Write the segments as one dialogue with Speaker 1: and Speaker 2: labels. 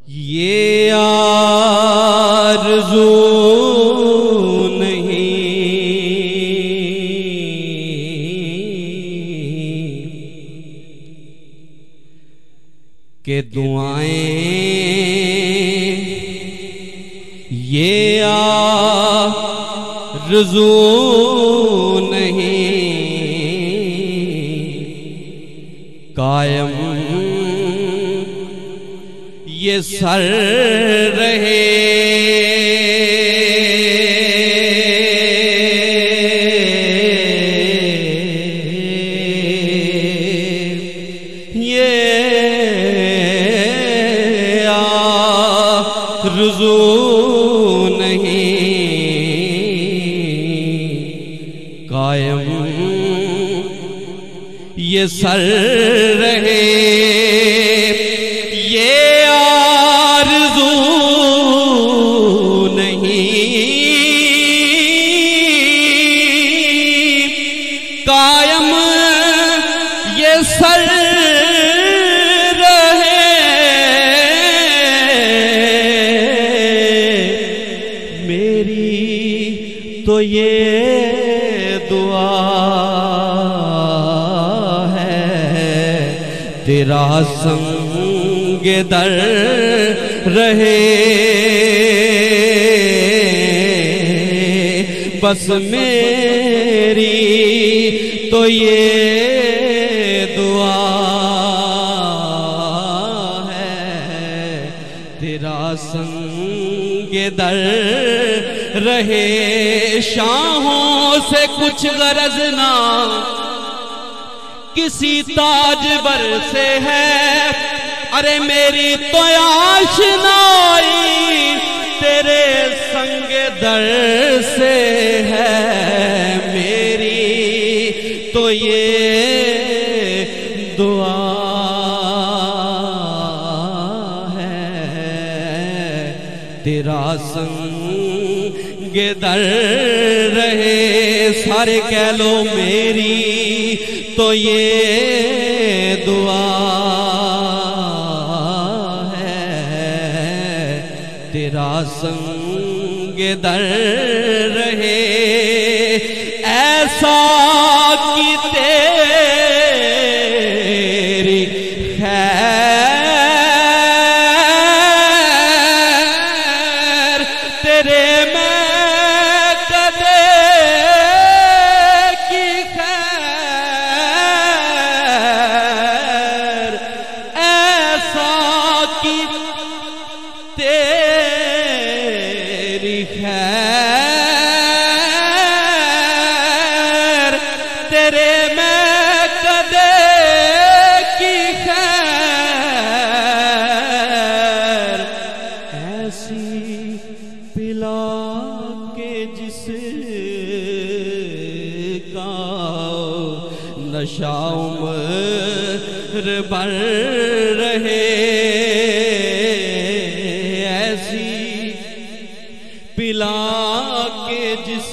Speaker 1: یہ آرزو نہیں کہ دعائیں، یہ آرزو نہیں قائم یہ سر رہے، یہ آرزو نہیں قائم یہ سر رہے، یہ آرزو نہیں قائم یہ سر رہے، میری تو یہ دعا تیرا سنگ در رہے، بس میری تو یہ دعا ہے تیرا سنگ در رہے، شاہوں سے کچھ غرض نہ کسی تاج بر سے ہے، ارے میری تو آشنائی تیرے سنگ در سے ہے، میری تو یہ دعا ہے تیرا سنگ در رہے، سارے کہہ لو میری تو یہ دعا ہے تیرا سنگ در رہے، ایسا کی تیری خیر تیرے میں کدے کی خیر، ایسا کی تیری خیر تیرے میں کدے کی خیر، ایسی پلا کے جس کا نشہ عمر بھر رہے، ایسی پلا کے جس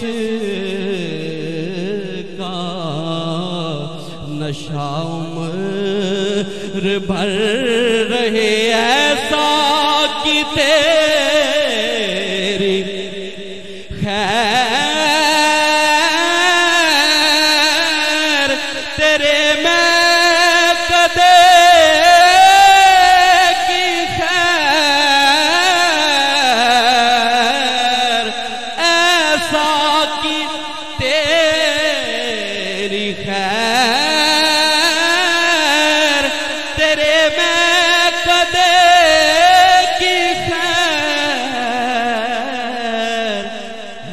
Speaker 1: کا نشہ عمر بھر رہے، ایسا کی تیری خیر تیرے میں کدے کی خیر، ایسا کی تیری خیر تیرے میں کدے کی خیر،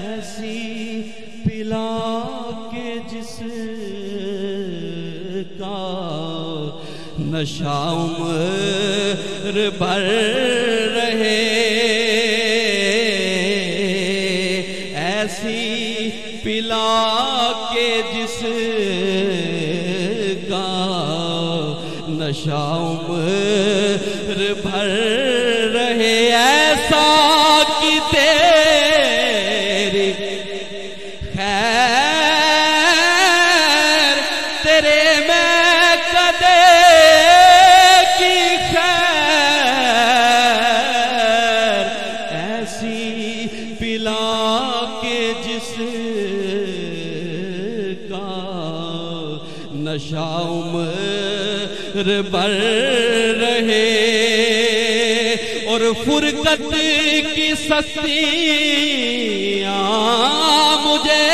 Speaker 1: ایسی پلا کے جس کا نشہ عمر بھر رہے، ایسی پلا کے جس کا نشہ عمر بھر رہے، ایسا کی تیری خیر تیرے میں کدے کی خیر، بر رہے، اور فرقت کی سستیاں مجھے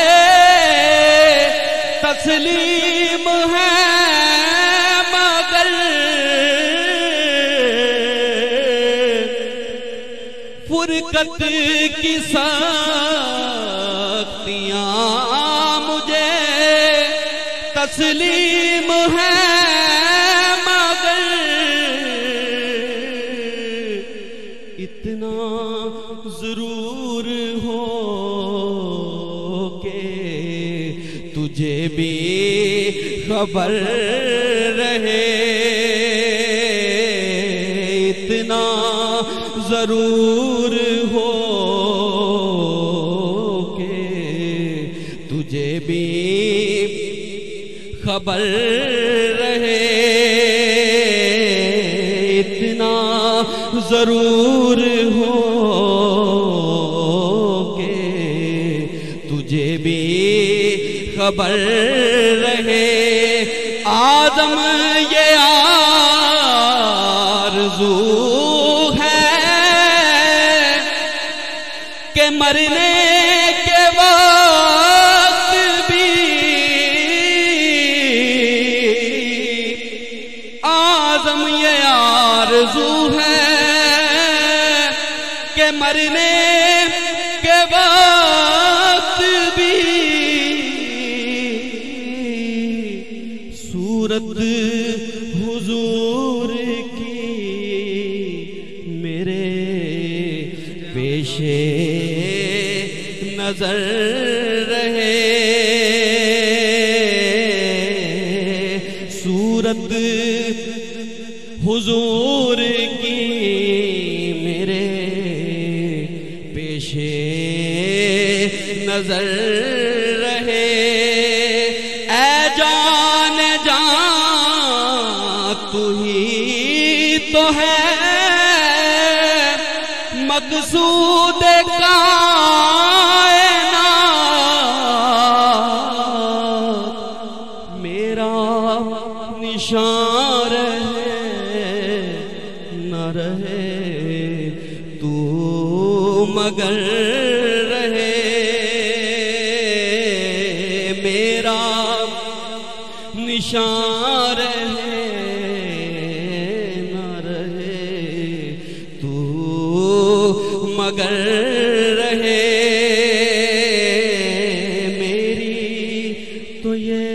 Speaker 1: تسلیم ہے، مگر فرقت کی سختیاں مجھے تسلیم ہے، مگر اتنا ضرور ہو کہ تجھے بھی خبر رہے، اتنا ضرور ہو کہ تجھے بھی خبر رہے، اتنا ضرور ہو کہ تجھے بھی خبر رہے۔ آدم یہ آرزو ہے کہ مرنے کے وقت بھی، آدم یہ آرزو ہے کہ مرنے کے وقت بھی صورت حضور کی میرے پیش نظر رہے، صورت حضور کی میرے پیش نظر رہے۔ اے جان جان تو ہی تو ہے مقصود کائنات، میرا نشان رہے نہ رہے تو مگر رہے، میرا نشان رہے نہ رہے تو مگر رہے، میری تو یہ